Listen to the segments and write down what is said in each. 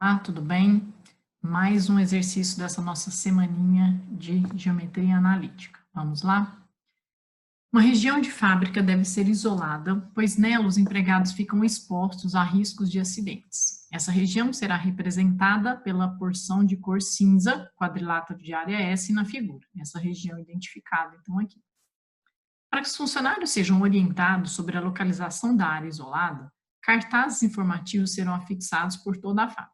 Ah, tudo bem? Mais um exercício dessa nossa semaninha de geometria analítica. Vamos lá? Uma região de fábrica deve ser isolada, pois nela os empregados ficam expostos a riscos de acidentes. Essa região será representada pela porção de cor cinza, quadrilátero de área S, na figura. Essa região identificada, então, aqui. Para que os funcionários sejam orientados sobre a localização da área isolada, cartazes informativos serão afixados por toda a fábrica.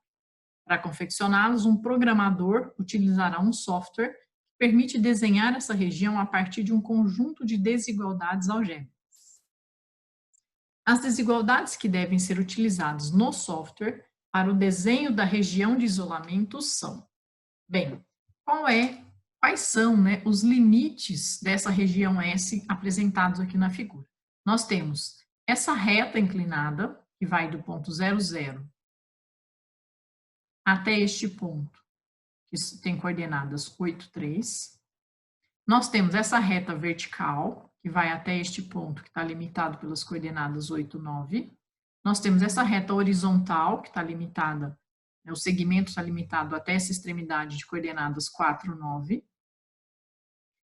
Para confeccioná-los, um programador utilizará um software que permite desenhar essa região a partir de um conjunto de desigualdades algébricas. As desigualdades que devem ser utilizadas no software para o desenho da região de isolamento são: bem, quais são, os limites dessa região S apresentados aqui na figura? Nós temos essa reta inclinada, que vai do ponto 00 até este ponto, que tem coordenadas 8, 3. Nós temos essa reta vertical, que vai até este ponto, que está limitado pelas coordenadas 8, 9. Nós temos essa reta horizontal, que está limitada, o segmento está limitado até essa extremidade de coordenadas 4, 9.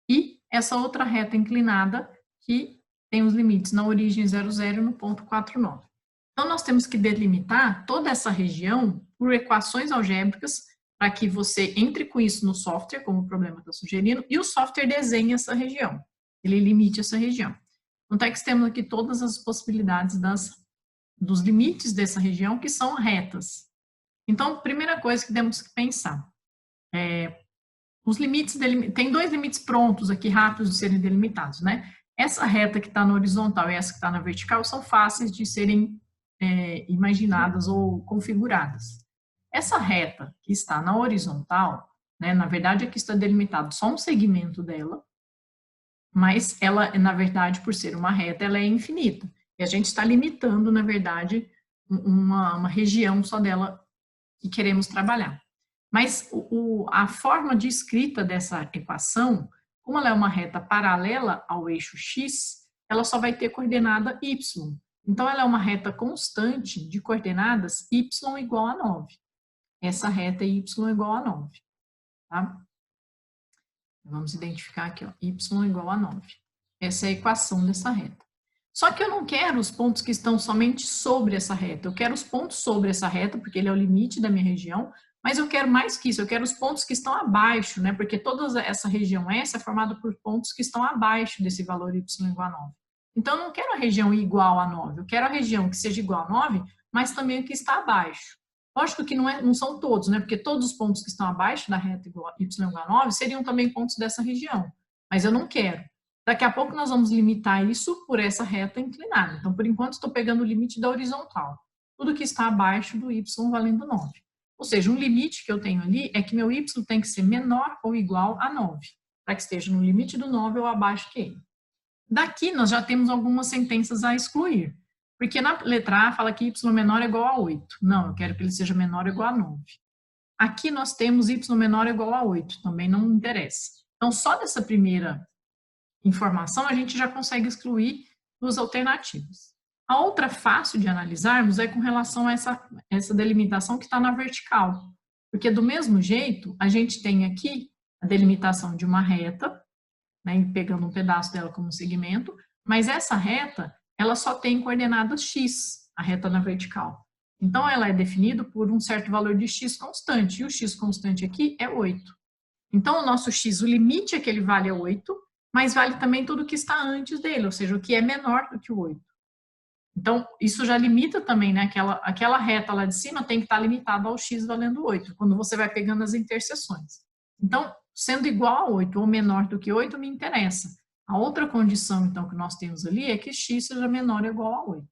E essa outra reta inclinada, que tem os limites na origem 00 e no ponto 4, 9. Então, nós temos que delimitar toda essa região por equações algébricas para que você entre com isso no software, como o problema está sugerindo, e o software desenhe essa região, ele limite essa região. Então, é que temos aqui todas as possibilidades dos limites dessa região, que são retas. Então, primeira coisa que temos que pensar, os limites, tem dois limites prontos aqui, rápidos de serem delimitados, né? Essa reta que está na horizontal e essa que está na vertical são fáceis de serem imaginadas ou configuradas. Essa reta que está na horizontal, na verdade aqui está delimitado só um segmento dela, mas ela, na verdade, por ser uma reta, ela é infinita. E a gente está limitando, na verdade, uma região só dela que queremos trabalhar. Mas a forma de escrita dessa equação, como ela é uma reta paralela ao eixo x, ela só vai ter coordenada y. Então, ela é uma reta constante de coordenadas y igual a 9. Essa reta é y igual a 9. Tá? Vamos identificar aqui, ó, y igual a 9. Essa é a equação dessa reta. Só que eu não quero os pontos que estão somente sobre essa reta. Eu quero os pontos sobre essa reta, porque ele é o limite da minha região, mas eu quero mais que isso, eu quero os pontos que estão abaixo, né? Porque toda essa região S é formada por pontos que estão abaixo desse valor y igual a 9. Então, eu não quero a região igual a 9, eu quero a região que seja igual a 9, mas também o que está abaixo. Lógico que não são todos, né? Porque todos os pontos que estão abaixo da reta y igual a 9 seriam também pontos dessa região, mas eu não quero. Daqui a pouco nós vamos limitar isso por essa reta inclinada. Então, por enquanto, estou pegando o limite da horizontal. Tudo que está abaixo do y valendo 9. Ou seja, um limite que eu tenho ali é que meu y tem que ser menor ou igual a 9, para que esteja no limite do 9 ou abaixo que ele. Daqui nós já temos algumas sentenças a excluir, porque na letra A fala que y menor é igual a 8. Não, eu quero que ele seja menor ou igual a 9. Aqui nós temos y menor ou igual a 8, também não interessa. Então, só dessa primeira informação a gente já consegue excluir duas alternativas. A outra fácil de analisarmos é com relação a essa delimitação que está na vertical, porque do mesmo jeito a gente tem aqui a delimitação de uma reta, pegando um pedaço dela como segmento, mas essa reta, ela só tem coordenadas x, a reta na vertical. Então, ela é definida por um certo valor de x constante, e o x constante aqui é 8. Então, o nosso x, o limite é que ele vale 8, mas vale também tudo que está antes dele, ou seja, o que é menor do que o 8. Então, isso já limita também, né? Aquela reta lá de cima tem que estar limitada ao x valendo 8, quando você vai pegando as interseções. Então, sendo igual a 8 ou menor do que 8, me interessa. A outra condição, então, que nós temos ali é que x seja menor ou igual a 8.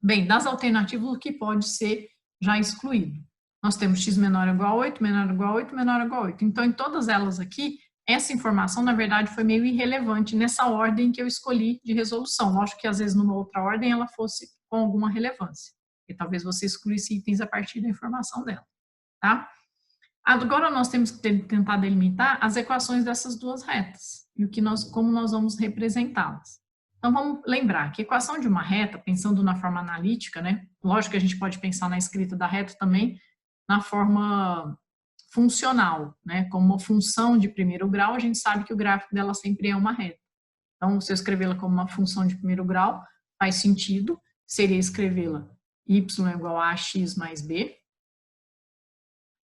Bem, das alternativas, o que pode ser já excluído? Nós temos x menor ou igual a 8, menor ou igual a 8, menor ou igual a 8. Então, em todas elas aqui, essa informação, na verdade, foi meio irrelevante nessa ordem que eu escolhi de resolução. Lógico que, às vezes, numa outra ordem, ela fosse com alguma relevância. E talvez você excluísse itens a partir da informação dela, tá? Agora, nós temos que tentar delimitar as equações dessas duas retas e como nós vamos representá-las. Então, vamos lembrar que a equação de uma reta, pensando na forma analítica, né? Lógico que a gente pode pensar na escrita da reta também, na forma funcional, né? Como uma função de primeiro grau, a gente sabe que o gráfico dela sempre é uma reta. Então, se eu escrevê-la como uma função de primeiro grau, faz sentido, seria escrevê-la y igual a x mais b,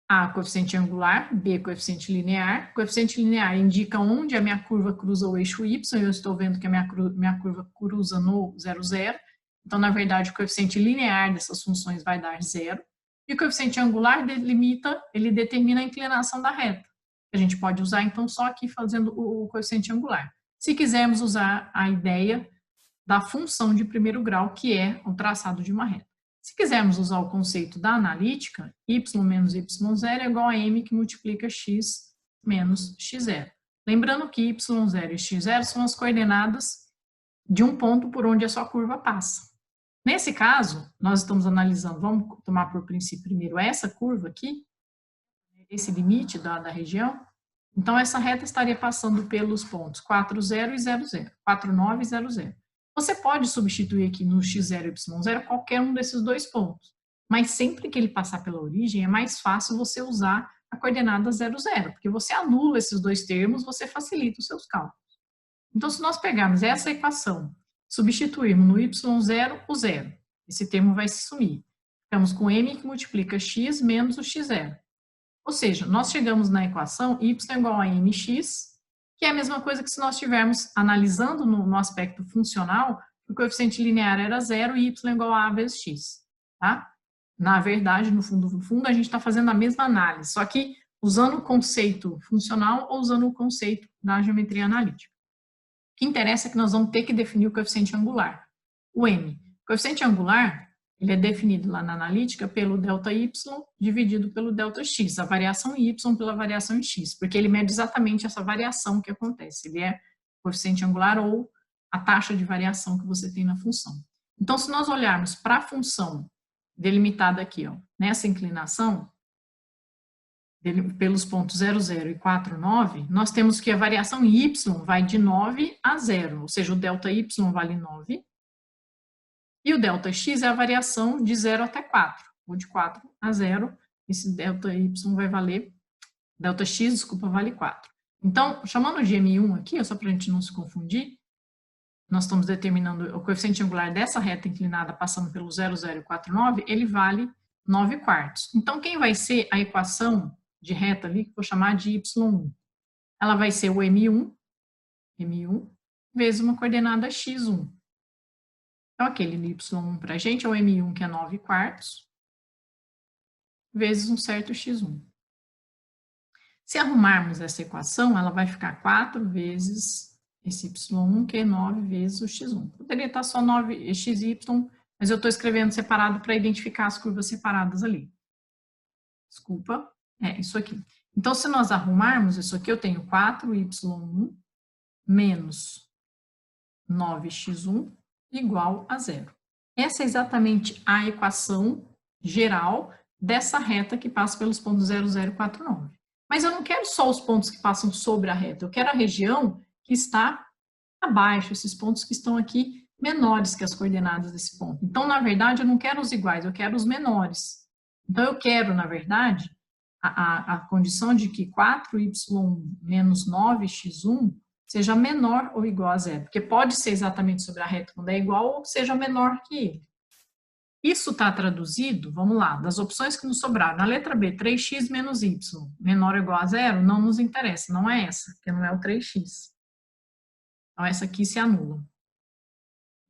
a coeficiente angular, b coeficiente linear. Coeficiente linear indica onde a minha curva cruza o eixo y, eu estou vendo que a minha curva cruza no 0, 0. Então, na verdade, o coeficiente linear dessas funções vai dar 0. E o coeficiente angular ele determina a inclinação da reta. A gente pode usar, então, só aqui fazendo o coeficiente angular. Se quisermos usar a ideia da função de primeiro grau, que é o traçado de uma reta. Se quisermos usar o conceito da analítica, y menos y0 é igual a m que multiplica x menos x0. Lembrando que y0 e x0 são as coordenadas de um ponto por onde a sua curva passa. Nesse caso, nós estamos analisando, vamos tomar por princípio primeiro essa curva aqui, esse limite da região. Então, essa reta estaria passando pelos pontos 4, 0 e 0, 0, 4, 9 e 0, 0. Você pode substituir aqui no x0 e y0 qualquer um desses dois pontos, mas sempre que ele passar pela origem, é mais fácil você usar a coordenada 0, 0, porque você anula esses dois termos, você facilita os seus cálculos. Então, se nós pegarmos essa equação, substituirmos no y0 o 0, esse termo vai se sumir. Ficamos com m que multiplica x menos o x0. Ou seja, nós chegamos na equação y igual a mx, que é a mesma coisa que se nós estivermos analisando no aspecto funcional, o coeficiente linear era 0 e y igual a vezes x, tá? Na verdade, no fundo, a gente está fazendo a mesma análise, só que usando o conceito funcional ou usando o conceito da geometria analítica. O que interessa é que nós vamos ter que definir o coeficiente angular, o m. O coeficiente angular, ele é definido lá na analítica pelo ΔY dividido pelo ΔX, a variação em y pela variação em x, porque ele mede exatamente essa variação que acontece. Ele é o coeficiente angular ou a taxa de variação que você tem na função. Então, se nós olharmos para a função delimitada aqui, ó, nessa inclinação, pelos pontos 0, 0 e 4, 9, nós temos que a variação em y vai de 9 a 0, ou seja, o ΔY vale 9, e o ΔX é a variação de 0 até 4, ou de 4 a 0, esse ΔY vai valer, ΔX, desculpa, vale 4. Então, chamando de M1 aqui, só para a gente não se confundir, nós estamos determinando o coeficiente angular dessa reta inclinada passando pelo 0, 0 e 4, 9, ele vale 9 quartos. Então, quem vai ser a equação de reta ali, que eu vou chamar de Y1? Ela vai ser o M1 vezes uma coordenada X1. Então, aquele Y1 para a gente é o M1, que é 9 quartos, vezes um certo X1. Se arrumarmos essa equação, ela vai ficar 4 vezes esse Y1, que é 9 vezes o X1. Poderia estar só 9XY, mas eu estou escrevendo separado para identificar as curvas separadas ali. Desculpa, é isso aqui. Então, se nós arrumarmos isso aqui, eu tenho 4Y1 menos 9x1 igual a 0. Essa é exatamente a equação geral dessa reta que passa pelos pontos 0, 0 e 4, 9. Mas eu não quero só os pontos que passam sobre a reta, eu quero a região que está abaixo, esses pontos que estão aqui menores que as coordenadas desse ponto. Então, na verdade, eu não quero os iguais, eu quero os menores. Então, eu quero, na verdade, a condição de que 4y menos 9x1 seja menor ou igual a 0, porque pode ser exatamente sobre a reta quando é igual ou seja menor que ele. Isso está traduzido, vamos lá, das opções que nos sobraram. Na letra B, 3x menos y menor ou igual a 0, não nos interessa, não é essa, porque não é o 3x. Então, essa aqui se anula.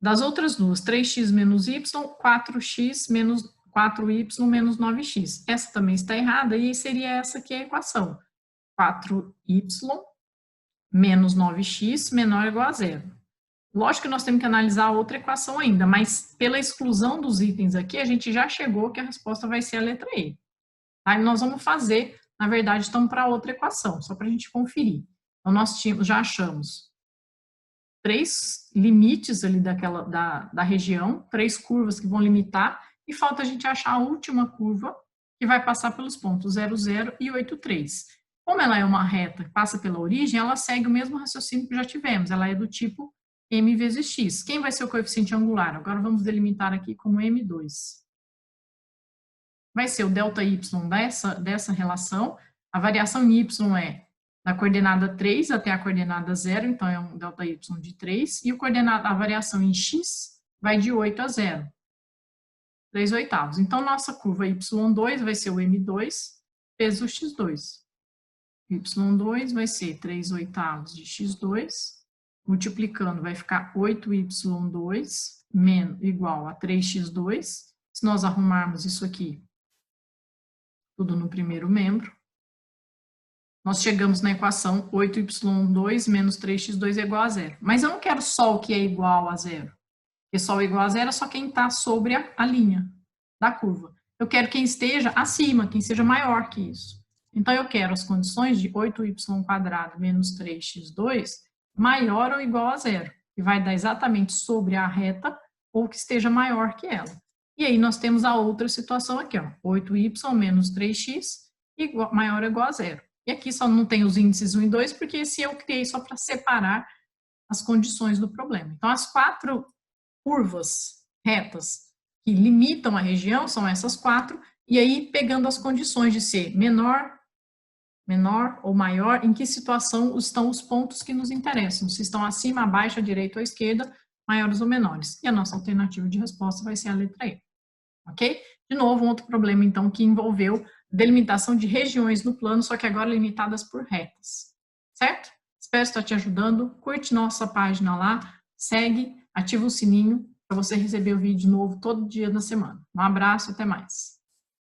Das outras duas, 3x menos y, 4x menos 4y menos 9x. Essa também está errada e seria essa aqui a equação. 4y menos 9x menor ou igual a 0. Lógico que nós temos que analisar a outra equação ainda, mas pela exclusão dos itens aqui, a gente já chegou que a resposta vai ser a letra E. Aí nós vamos fazer, na verdade, estamos para outra equação, só para a gente conferir. Então, nós já achamos 3 limites ali da região, 3 curvas que vão limitar, e falta a gente achar a última curva que vai passar pelos pontos 0, 0 e 8, 3. Como ela é uma reta que passa pela origem, ela segue o mesmo raciocínio que já tivemos, ela é do tipo m vezes x. Quem vai ser o coeficiente angular? Agora vamos delimitar aqui como m2. vai ser o ΔY dessa relação. A variação em Y é da coordenada 3 até a coordenada 0, então é um ΔY de 3, e a variação em X vai de 8 a 0, 3/8. Então, nossa curva Y2 vai ser o M2 vezes o X2. Y2 vai ser 3/8 de X2, multiplicando vai ficar 8Y2 igual a 3X2. Se nós arrumarmos isso aqui, tudo no primeiro membro, nós chegamos na equação 8y2 menos 3x2 é igual a 0. Mas eu não quero só o que é igual a 0. Porque só o igual a 0 é só quem está sobre a linha da curva. Eu quero quem esteja acima, quem seja maior que isso. Então, eu quero as condições de 8y² menos 3x2 maior ou igual a 0. Que vai dar exatamente sobre a reta ou que esteja maior que ela. E aí, nós temos a outra situação aqui, ó, 8y menos 3x maior ou igual a 0. E aqui só não tem os índices 1 e 2, porque esse eu criei só para separar as condições do problema. Então, as 4 curvas retas que limitam a região são essas 4, e aí pegando as condições de ser menor ou maior, em que situação estão os pontos que nos interessam, se estão acima, abaixo, à direita ou à esquerda, maiores ou menores. E a nossa alternativa de resposta vai ser a letra E. Ok? De novo, um outro problema, então, que envolveu delimitação de regiões no plano, só que agora limitadas por retas. Certo? Espero estar te ajudando. Curte nossa página lá, segue, ativa o sininho para você receber o vídeo novo todo dia da semana. Um abraço, até mais.